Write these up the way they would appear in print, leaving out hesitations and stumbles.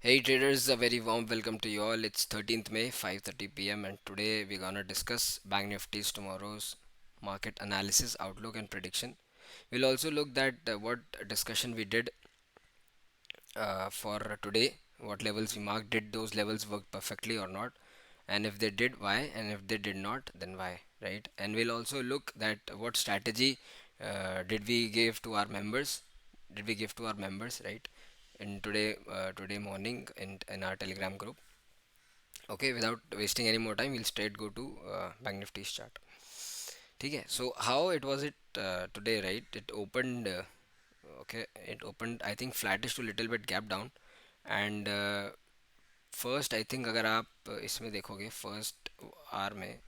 Hey traders, a very warm welcome to you all. It's 13th May, 5:30 p.m. and today we're gonna discuss Bank Nifty's tomorrow's market analysis, outlook and prediction. We'll also look at what discussion we did for today, what levels we marked, did those levels work perfectly or not, and if they did, why, and if they did not, then why, right? And we'll also look that what strategy did we give to our members, right? In today morning in our Telegram group. Okay, without wasting any more time, we'll straight go to Bank Nifty's chart. ठीक है. So how it was it today, right? It opened okay, it opened I think flattish to little bit gap down and first I think अगर आप इसमें देखोगे first hour में,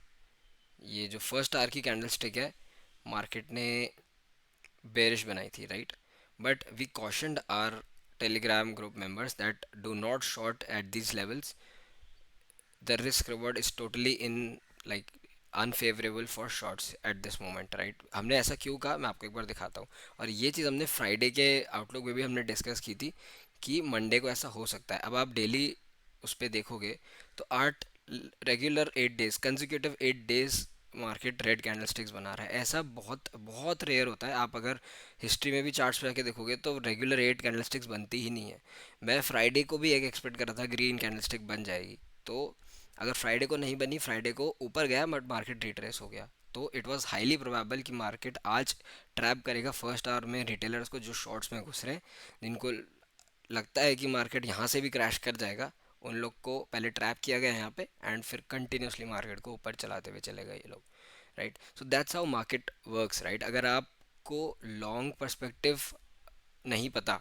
ये जो first hour की कैंडल स्टिक है, मार्केट ने बेरिश बनाई थी, right? But we cautioned our Telegram group members that do not short at these levels. The risk reward is totally in like unfavourable for shorts at this moment, right? हमने ऐसा क्यों कहा, मैं आपको एक बार दिखाता हूँ. और ये चीज़ हमने फ्राइडे के आउटलुक में भी हमने डिस्कस की थी कि मंडे को ऐसा हो सकता है. अब आप डेली उस पर देखोगे तो 8 regular 8 days consecutive 8 days market red candlesticks बना रहा है. ऐसा बहुत बहुत रेयर होता है. आप अगर हिस्ट्री में भी चार्ट्स पे आके देखोगे तो रेगुलर 8 कैंडलस्टिक्स बनती ही नहीं है. मैं फ्राइडे को भी एक एक्सपेक्ट कर रहा था ग्रीन कैंडलस्टिक बन जाएगी, तो अगर फ्राइडे को नहीं बनी, फ्राइडे को ऊपर गया बट मार्केट रिट्रेस हो गया, तो इट वाज हाईली प्रोबेबल कि मार्केट आज ट्रैप करेगा फर्स्ट आवर में रिटेलर्स को जो शॉर्ट्स में घुस रहे हैं, जिनको लगता है कि मार्केट यहाँ से भी क्रैश कर जाएगा. उन लोग को पहले ट्रैप किया गया यहाँ पे एंड फिर कंटिन्यूसली मार्केट को ऊपर चलाते हुए चले गए ये लोग, right? So that's how market works, right? अगर आपको लॉन्ग पर्सपेक्टिव नहीं पता,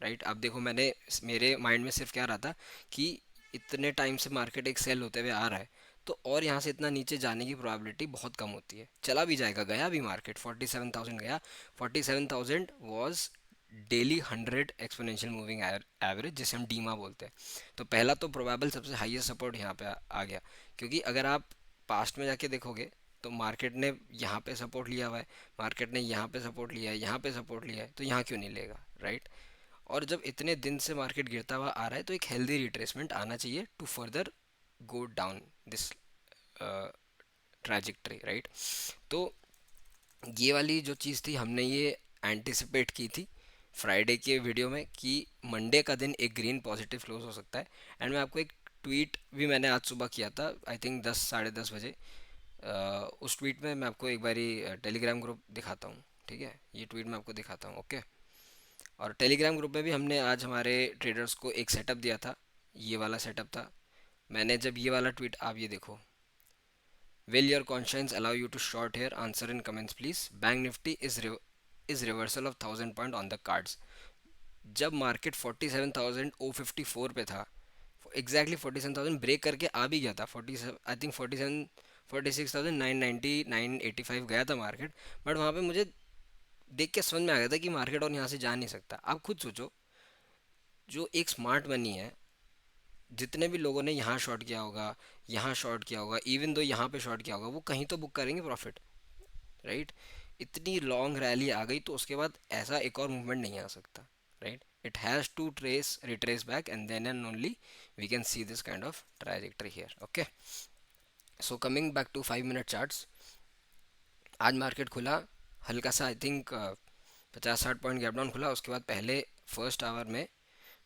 राइट? अब देखो, मैंने मेरे माइंड में सिर्फ क्या रहा था कि इतने टाइम से मार्केट एक सेल होते हुए आ रहा है, तो और यहाँ से इतना नीचे जाने की प्रोबेबिलिटी बहुत कम होती है. चला भी जाएगा, गया भी मार्केट 47,000 गया. 47,000 was daily 100 exponential moving average, जिसे हम डीमा बोलते हैं. तो पहला तो प्रोबेबल सबसे हाईएस्ट सपोर्ट यहाँ पे आ गया, क्योंकि अगर आप पास्ट में जाके देखोगे तो मार्केट ने यहाँ पे सपोर्ट लिया हुआ है, मार्केट ने यहाँ पे सपोर्ट लिया है, यहाँ पे सपोर्ट लिया है, तो यहाँ क्यों नहीं लेगा, राइट? और जब इतने दिन से मार्केट गिरता हुआ आ रहा है तो एक हेल्दी रिट्रेसमेंट आना चाहिए to further go down this trajectory, right? तो ये वाली जो चीज़ थी, हमने ये एंटिसिपेट की थी फ्राइडे के वीडियो में कि मंडे का दिन एक ग्रीन पॉजिटिव क्लोज हो सकता है. एंड मैं आपको एक ट्वीट भी मैंने आज सुबह किया था, आई थिंक 10 साढ़े 10 बजे. उस ट्वीट में मैं आपको एक बारी टेलीग्राम ग्रुप दिखाता हूँ, ठीक है? ये ट्वीट मैं आपको दिखाता हूँ, ओके? और टेलीग्राम ग्रुप में भी हमने आज हमारे ट्रेडर्स को एक सेटअप दिया था, ये वाला सेटअप था. मैंने जब ये वाला ट्वीट, आप ये देखो, will your conscience allow you to short here, answer in comments please, bank nifty is reversal of 1000 point on the cards. जब मार्केट 47,054 पे था, एग्जैक्टली 47,000 ब्रेक करके आ भी गया था, 47 आई थिंक 47 46,990 985 गया था मार्केट. बट वहाँ पे मुझे देख के समझ में आ गया था कि मार्केट और यहाँ से जा नहीं सकता. आप खुद सोचो, जो एक स्मार्ट मनी है, जितने भी लोगों ने यहाँ शॉर्ट किया होगा, यहाँ शॉर्ट किया होगा, इवन दो यहाँ पे शॉर्ट किया होगा, वो कहीं तो बुक करेंगे प्रॉफिट, राइट? इतनी लॉन्ग रैली आ गई तो उसके बाद ऐसा एक और मूवमेंट नहीं आ सकता, right? It has to trace retrace back and then and only we can see this kind of trajectory here, okay? So coming back to 5 minute charts. आज मार्केट खुला हल्का सा, I think 50-60 point gap down खुला. उसके बाद पहले first hour में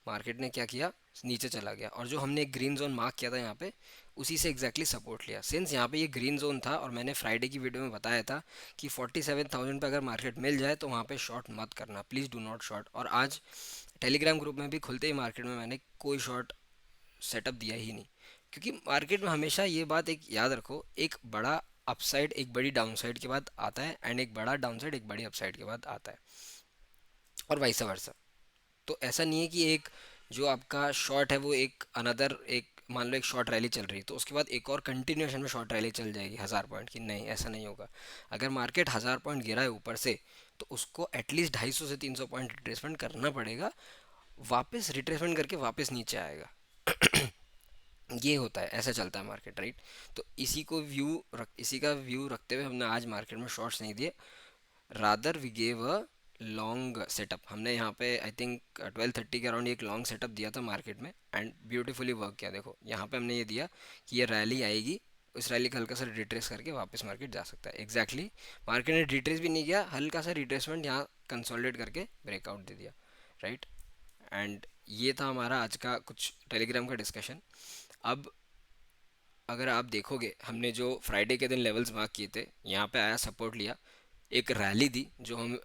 market ने क्या किया, नीचे चला गया, और जो हमने एक ग्रीन जोन मार्क किया था यहाँ पे, उसी से एग्जैक्टली सपोर्ट लिया. सिंस यहाँ पे ये ग्रीन जोन था और मैंने फ्राइडे की वीडियो में बताया था कि 47,000 पे अगर मार्केट मिल जाए तो वहाँ पे शॉर्ट मत करना, प्लीज़ डू नॉट शॉर्ट. और आज टेलीग्राम ग्रुप में भी खुलते ही मार्केट में मैंने कोई शॉर्ट सेटअप दिया ही नहीं, क्योंकि मार्केट में हमेशा ये बात एक याद रखो, एक बड़ा अपसाइड एक बड़ी डाउनसाइड के बाद आता है एंड एक बड़ा डाउनसाइड एक बड़ी अपसाइड के बाद आता है, और वाइस वर्सा. तो ऐसा नहीं है कि एक जो आपका शॉर्ट है वो एक अनदर, एक मान लो एक शॉर्ट रैली चल रही है तो उसके बाद एक और कंटिन्यूएशन में शॉर्ट रैली चल जाएगी 1000 पॉइंट की, नहीं, ऐसा नहीं होगा. अगर मार्केट 1000 पॉइंट गिरा है ऊपर से, तो उसको एटलीस्ट 250 से 300 पॉइंट रिट्रेसमेंट करना पड़ेगा, वापस रिट्रेसमेंट करके वापस नीचे आएगा. ये होता है, ऐसा चलता है मार्केट, राइट? तो इसी का व्यू रखते हुए हमने आज मार्केट में शॉर्ट्स नहीं दिए, rather we gave a long setup हमने यहाँ पे आई थिंक 12:30 के अराउंड एक लॉन्ग सेटअप दिया था मार्केट में एंड ब्यूटीफुली वर्क किया। देखो यहाँ पे हमने ये दिया कि ये रैली आएगी, उस रैली का हल्का सा रिट्रेस करके वापस मार्केट जा सकता है। एग्जैक्टली मार्केट ने रिट्रेस भी नहीं किया, हल्का सा रिट्रेसमेंट यहाँ कंसोलिडेट करके ब्रेकआउट दे दिया, राइट। एंड ये था हमारा आज का कुछ टेलीग्राम का डिस्कशन। अब अगर आप देखोगे हमने जो फ्राइडे के दिन लेवल्स मार्क किए थे, यहाँ पे आया सपोर्ट लिया, एक रैली दी जो हम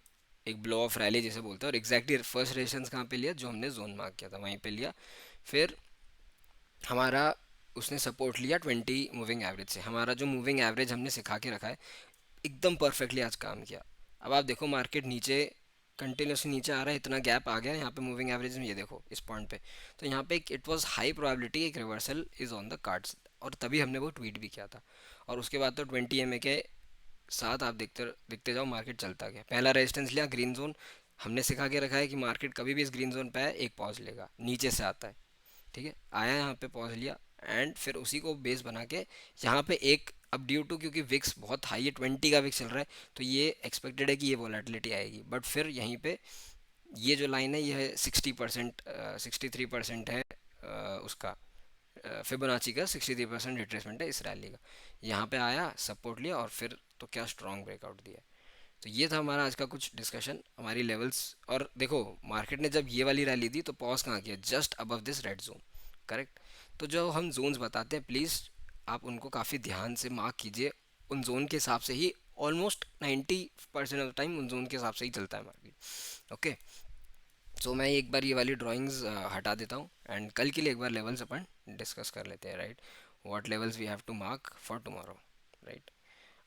एक ब्लो ऑफ रैली जैसे बोलते हैं, और एग्जैक्टली फर्स्ट रेजिस्टेंस कहाँ पे लिया, जो हमने जोन मार्क किया था वहीं पे लिया। फिर हमारा उसने सपोर्ट लिया 20 मूविंग एवरेज से। हमारा जो मूविंग एवरेज हमने सिखा के रखा है एकदम परफेक्टली आज काम किया। अब आप देखो मार्केट नीचे कंटिन्यूसली नीचे आ रहा है, इतना गैप आ गया यहाँ पे मूविंग एवरेज में, ये देखो इस पॉइंट पे। तो यहाँ पे इट वाज हाई प्रोबेबिलिटी एक reversal is on the cards, और तभी हमने वो ट्वीट भी किया था। और उसके बाद तो 20 MA के साथ आप देखते देखते जाओ मार्केट चलता गया। पहला रेजिस्टेंस लिया ग्रीन जोन, हमने सिखा के रखा है कि मार्केट कभी भी इस ग्रीन जोन पे आए एक पॉज लेगा, नीचे से आता है, ठीक है। आया यहाँ पे पॉज लिया एंड फिर उसी को बेस बना के यहाँ पे एक, अब ड्यू टू क्योंकि विक्स बहुत हाई है, 20 का विक्स चल रहा है, तो ये एक्सपेक्टेड है कि ये वॉलेटिलिटी आएगी। बट फिर यहीं पे ये जो लाइन है ये है 60%, 63% है उसका फिबोनाची का 63% रिट्रेसमेंट है इस रैली का। यहाँ पे आया सपोर्ट लिया और फिर तो क्या स्ट्रॉन्ग ब्रेकआउट दिया। तो ये था हमारा आज का कुछ डिस्कशन, हमारी लेवल्स। और देखो मार्केट ने जब ये वाली रैली दी तो पॉज कहाँ किया, just above this red zone, correct. तो जो हम जोन्स बताते हैं प्लीज़ आप उनको काफ़ी ध्यान से मार्क कीजिए, उन जोन के हिसाब से ही ऑलमोस्ट 90% ऑफ द टाइम उन जोन के हिसाब से ही चलता है मार्केट, ओके। सो मैं एक बार ये वाली ड्राइंग्स हटा देता हूँ एंड कल के लिए एक बार लेवल्स अपन डिस्कस कर लेते हैं, right. What levels we have to mark for tomorrow, right.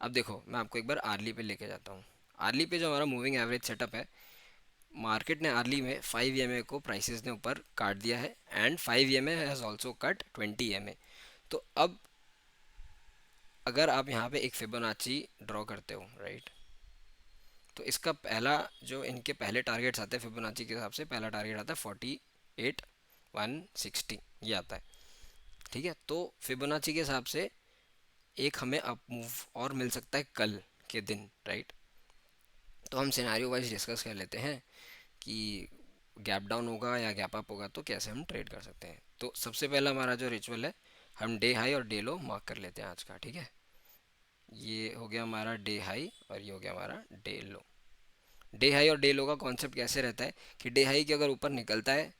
अब देखो मैं आपको एक बार आर्ली पे लेके जाता हूँ। आर्ली पे जो हमारा मूविंग एवरेज सेटअप है, मार्केट ने आर्ली में 5 EMA को प्राइसेस ने ऊपर काट दिया है and 5 EMA has also cut 20 EMA। तो अब अगर आप यहाँ पे एक फिबोनाची ड्रॉ करते हो, राइट, तो इसका पहला जो इनके पहले टारगेट्स आते हैं फिबोनाची के हिसाब से, पहला टारगेट आता है 48,160, ये आता है, ठीक है। तो फिबोनाची के हिसाब से एक हमें अप मूव और मिल सकता है कल के दिन, राइट। तो हम सिनेरियो वाइज डिस्कस कर लेते हैं कि गैप डाउन होगा या गैप अप होगा तो कैसे हम ट्रेड कर सकते हैं। तो सबसे पहला हमारा जो रिचुअल है, हम डे हाई और डे लो मार्क कर लेते हैं आज का, ठीक है। ये हो गया हमारा डे हाई और ये हो गया हमारा डे लो। डे हाई और डे लो का कॉन्सेप्ट कैसे रहता है कि डे हाई के अगर ऊपर निकलता है,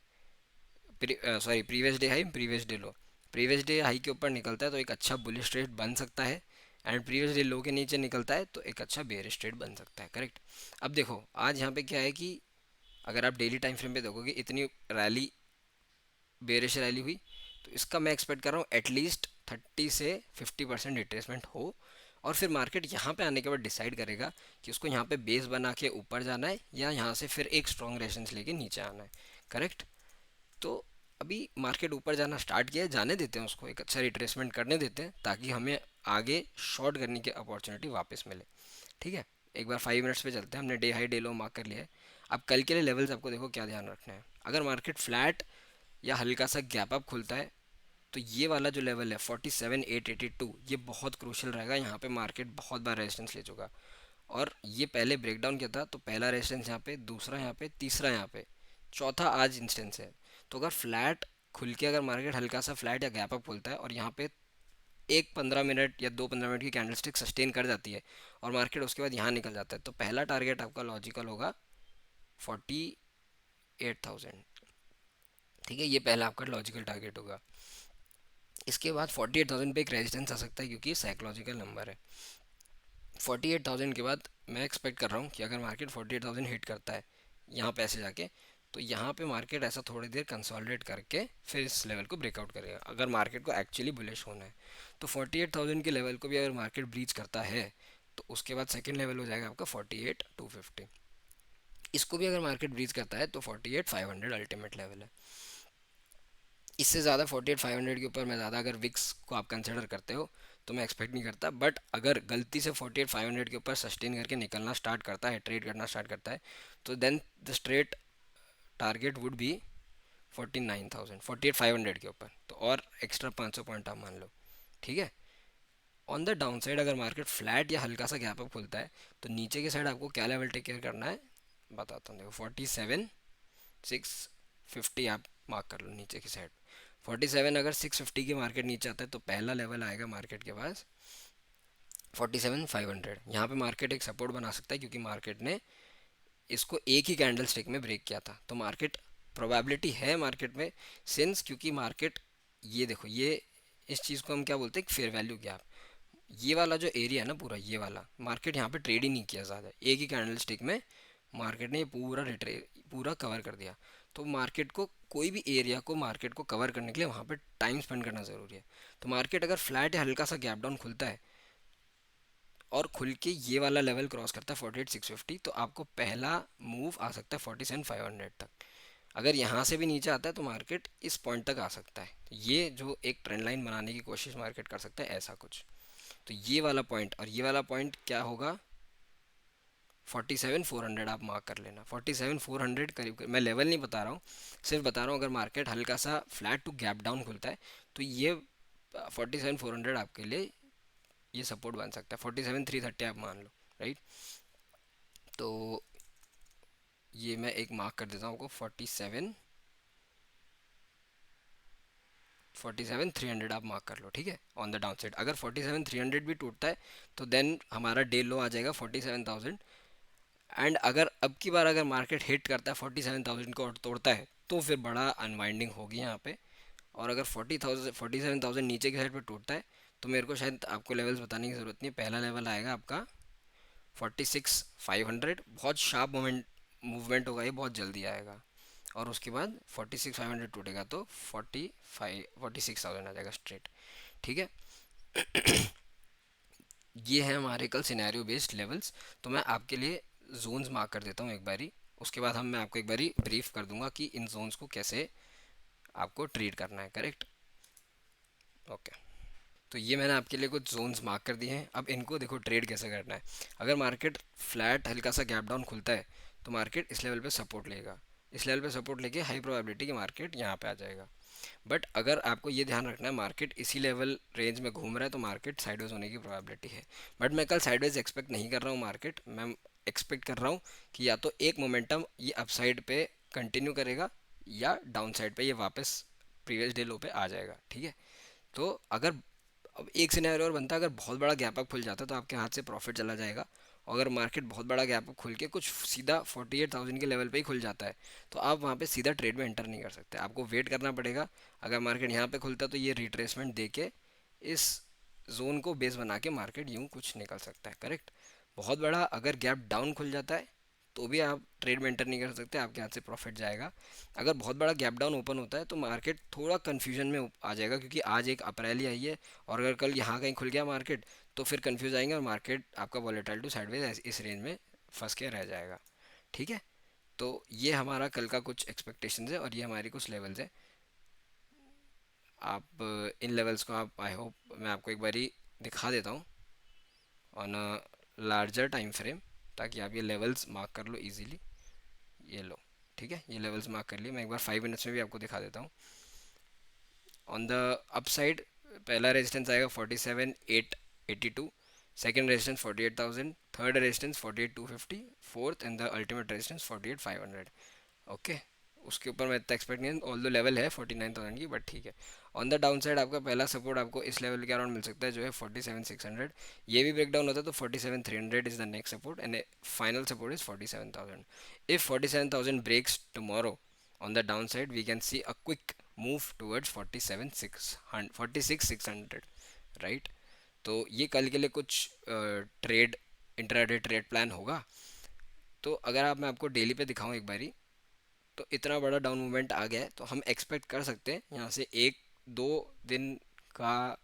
sorry previous day high previous day लो, प्रीवियस डे हाई के ऊपर निकलता है तो एक अच्छा बुलिश ट्रेड बन सकता है, एंड प्रीवियस डे लो के नीचे निकलता है तो एक अच्छा बेयरिश ट्रेड बन सकता है, करेक्ट। अब देखो आज यहाँ पे क्या है कि अगर आप डेली टाइम फ्रेम पे देखोगे इतनी रैली, बेरिश रैली हुई, तो इसका मैं एक्सपेक्ट कर रहा हूँ एटलीस्ट 30 से 50% रिट्रेसमेंट हो, और फिर मार्केट यहाँ पे आने के बाद डिसाइड करेगा कि उसको यहाँ पे बेस बना के ऊपर जाना है या यहाँ से फिर एक स्ट्रॉन्ग रेजिस्टेंस लेके नीचे आना है, करेक्ट। तो अभी मार्केट ऊपर जाना स्टार्ट किया है, जाने देते हैं उसको, एक अच्छा रिट्रेसमेंट करने देते हैं ताकि हमें आगे शॉर्ट करने की अपॉर्चुनिटी वापस मिले, ठीक है। एक बार 5 मिनट्स पे चलते हैं, हमने डे हाई डे लो मार्क कर लिया है। अब कल के लिए लेवल्स आपको देखो क्या ध्यान रखना है, अगर मार्केट फ्लैट या हल्का सा गैप अप खुलता है तो ये वाला जो लेवल है 47,882 ये बहुत क्रूशल रहेगा। यहाँ पे मार्केट बहुत बार रेजिस्टेंस ले चुका, और ये पहले ब्रेकडाउन किया था, तो पहला रेजिस्टेंस यहाँ पे, दूसरा यहाँ पे, तीसरा यहाँ पे, चौथा आज इंस्टेंस है। तो अगर फ्लैट खुल के अगर मार्केट हल्का सा फ्लैट या गैप अप खुलता है और यहाँ पे एक 15 मिनट या दो 15 मिनट की कैंडलस्टिक सस्टेन कर जाती है और मार्केट उसके बाद यहाँ निकल जाता है, तो पहला टारगेट आपका लॉजिकल होगा 48,000, ठीक है। ये पहला आपका लॉजिकल टारगेट होगा। इसके बाद 48,000 पे एक रेजिस्टेंस आ सकता है क्योंकि साइकोलॉजिकल नंबर है। 48,000 के बाद मैं एक्सपेक्ट कर रहा हूँ कि अगर मार्केट 48,000 हिट करता है यहाँ पे ऐसे जाके, तो यहाँ पे मार्केट ऐसा थोड़ी देर कंसोलिडेट करके फिर इस लेवल को ब्रेकआउट करेगा अगर मार्केट को एक्चुअली बुलिश होना है। तो 48,000 के लेवल को भी अगर मार्केट ब्रीच करता है तो उसके बाद सेकेंड लेवल हो जाएगा आपका 48,250। इसको भी अगर मार्केट ब्रीच करता है तो 48,500 अल्टीमेट लेवल है। इससे ज़्यादा 48,500 के ऊपर मैं ज़्यादा अगर विक्स को आप कंसिडर करते हो तो मैं एक्सपेक्ट नहीं करता, बट अगर गलती से 48,500 के ऊपर सस्टेन करके निकलना स्टार्ट करता है, ट्रेड करना स्टार्ट करता है, तो then the straight target would be 49,000, 48,500 के ऊपर, तो और एक्स्ट्रा 500 पॉइंट आप मान लो, ठीक है। ऑन द डाउन साइड अगर मार्केट फ्लैट या हल्का सा गैप अप खुलता है तो नीचे की साइड आपको क्या लेवल टेक केयर करना है, बताता हूँ, देखो 47,650 आप मार्क कर लो नीचे की साइड। 47 अगर 650 की मार्केट नीचे आता है तो पहला लेवल आएगा मार्केट के पास 47,500। यहाँ पे मार्केट एक सपोर्ट बना सकता है क्योंकि मार्केट ने इसको एक ही कैंडल स्टिक में ब्रेक किया था। तो मार्केट प्रोबेबिलिटी है मार्केट में, सिंस क्योंकि मार्केट, ये देखो ये इस चीज़ को हम क्या बोलते हैं, फेयर वैल्यू गैप। ये वाला जो एरिया है ना पूरा, ये वाला मार्केट यहाँ पे ट्रेड ही नहीं किया ज़्यादा, एक ही कैंडल स्टिक में मार्केट ने ये पूरा पूरा कवर कर दिया। तो मार्केट को कोई भी एरिया को मार्केट को कवर करने के लिए वहाँ पे टाइम स्पेंड करना ज़रूरी है। तो मार्केट अगर फ्लैट या हल्का सा गैप डाउन खुलता है और खुल के ये वाला लेवल क्रॉस करता है 48,650, तो आपको पहला मूव आ सकता है 47,500 तक। अगर यहाँ से भी नीचे आता है तो मार्केट इस पॉइंट तक आ सकता है। ये जो एक ट्रेंड लाइन बनाने की कोशिश मार्केट कर सकता है ऐसा कुछ। तो ये वाला पॉइंट और ये वाला पॉइंट क्या होगा, 47,400 आप मार्क कर लेना। 47,400 करीब करीब, मैं लेवल नहीं बता रहा हूँ, सिर्फ बता रहा हूँ अगर मार्केट हल्का सा फ्लैट टू गैप डाउन खुलता है तो ये 47,400 आपके लिए ये सपोर्ट बन सकता है। 47,330 आप मान लो, राइट। तो ये मैं एक मार्क कर देता हूँ आपको, 47,300 आप मार्क कर लो, ठीक है, ऑन द डाउन साइड। अगर 47,300 भी टूटता है तो देन हमारा डे लो आ जाएगा 47,000। एंड अगर अब की बार अगर मार्केट हिट करता है 47,000 को और तोड़ता है तो फिर बड़ा अनवाइंडिंग होगी यहाँ पे। और अगर 47,000 नीचे की साइड पे टूटता है तो मेरे को शायद आपको लेवल्स बताने की ज़रूरत नहीं है। पहला लेवल आएगा आपका 46,500, बहुत शार्प मूवमेंट होगा, ये बहुत जल्दी आएगा। और उसके बाद 46,500 टूटेगा तो 46,000 आ जाएगा स्ट्रेट, ठीक है। ये है हमारे कल सिनेरियो बेस्ड लेवल्स। तो मैं आपके लिए जोन्स मार्क कर देता हूँ एक बारी, उसके बाद मैं आपको एक बारी ब्रीफ कर दूंगा कि इन जोन्स को कैसे आपको ट्रीट करना है, करेक्ट। ओके, तो ये मैंने आपके लिए कुछ जोन्स मार्क कर दिए हैं। अब इनको देखो ट्रेड कैसे करना है। अगर मार्केट फ्लैट हल्का सा गैप डाउन खुलता है तो मार्केट इस लेवल पे सपोर्ट लेगा, इस लेवल पे सपोर्ट लेके हाई प्रोबेबिलिटी कि मार्केट यहाँ पे आ जाएगा। बट अगर आपको ये ध्यान रखना है मार्केट इसी लेवल रेंज में घूम रहा है तो मार्केट साइडवेज होने की प्रोबेबिलिटी है। बट मैं कल साइडवेज एक्सपेक्ट नहीं कर रहा हूँ, मार्केट मैं एक्सपेक्ट कर रहा हूँ कि या तो एक मोमेंटम ये अपसाइड पे कंटिन्यू करेगा या डाउन साइड पे ये वापस प्रीवियस डे लो पे आ जाएगा, ठीक है। तो अगर अब एक सिनेरियो और बनता है, अगर बहुत बड़ा गैप अप खुल जाता है तो आपके हाथ से प्रॉफिट चला जाएगा। और अगर मार्केट बहुत बड़ा गैप अप खुल के कुछ सीधा 48,000 के लेवल पे ही खुल जाता है तो आप वहाँ पे सीधा ट्रेड में एंटर नहीं कर सकते, आपको वेट करना पड़ेगा। अगर मार्केट यहाँ पे खुलता है तो ये रिट्रेसमेंट दे के इस जोन को बेस बना के मार्केट यूँ कुछ निकल सकता है, करेक्ट। बहुत बड़ा अगर गैप डाउन खुल जाता है तो भी आप ट्रेड में एंटर नहीं कर सकते, आपके हाथ से प्रॉफिट जाएगा। अगर बहुत बड़ा गैप डाउन ओपन होता है तो मार्केट थोड़ा कन्फ्यूजन में आ जाएगा क्योंकि आज एक अप्रैल ही आई है और अगर कल यहाँ कहीं खुल गया मार्केट तो फिर कंफ्यूज आएंगे और मार्केट आपका वॉलेटाइल टू साइडवेज इस रेंज में फंस के रह जाएगा, ठीक है। तो ये हमारा कल का कुछ एक्सपेक्टेशंस है और ये हमारी कुछ लेवल्स है। आप इन लेवल्स को आप, आई होप मैं आपको एक बारी दिखा देता हूँ on a larger time frame ताकि आप ये लेवल्स मार्क कर लो इजीली। ये लो, ठीक है, ये लेवल्स मार्क कर लिए। मैं एक बार 5 मिनट्स में भी आपको दिखा देता हूँ। ऑन द अपसाइड पहला रेजिस्टेंस आएगा 47,882, second resistance 48,000, third resistance 48,250, fourth and the ultimate resistance 48,500। Okay, उसके ऊपर मैं इतना एक्सपेक्ट नहीं, ऑल दो लेवल है 49,000 की, बट ठीक है। ऑन द डाउन साइड आपका पहला सपोर्ट आपको इस लेवल के अराउंड मिल सकता है जो है 47,600। ये भी ब्रेक डाउन होता है तो 47,300 is the next support and final support is 47,000। If 47,000 breaks tomorrow on the downside we can see a quick move towards 46,600, right. तो ये कल के लिए कुछ ट्रेड इंट्राडे ट्रेड प्लान होगा। तो अगर आप, मैं आपको डेली पे दिखाऊं एक बारी, तो इतना बड़ा डाउन मूवमेंट आ गया है तो हम एक्सपेक्ट कर सकते हैं यहाँ से एक दो दिन का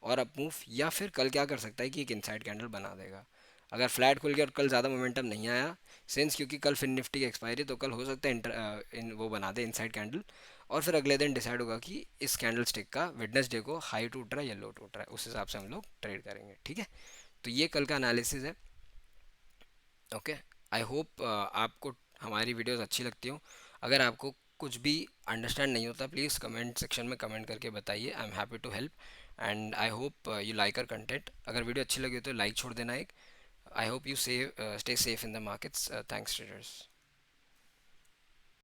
और अप मूव, या फिर कल क्या कर सकता है कि एक इनसाइड कैंडल बना देगा। अगर फ्लैट खुल गया और कल ज़्यादा मोमेंटम नहीं आया सिंस क्योंकि कल फिन निफ्टी की एक्सपायरी, तो कल हो सकता है वो बना दे इनसाइड कैंडल और फिर अगले दिन डिसाइड होगा कि इस कैंडल स्टिक का वेडनेसडे को हाई टूट रहा है या लो टूट रहा है, उस हिसाब से हम लोग ट्रेड करेंगे, ठीक है। तो ये कल का एनालिसिस है। ओके, आई होप आपको हमारी वीडियोस अच्छी लगती हो। अगर आपको कुछ भी अंडरस्टैंड नहीं होता प्लीज़ कमेंट सेक्शन में कमेंट करके बताइए, I am happy to help and I hope you like our content. अगर वीडियो अच्छी लगी हो तो लाइक छोड़ देना एक। I hope you save stay safe in the markets. Thanks traders.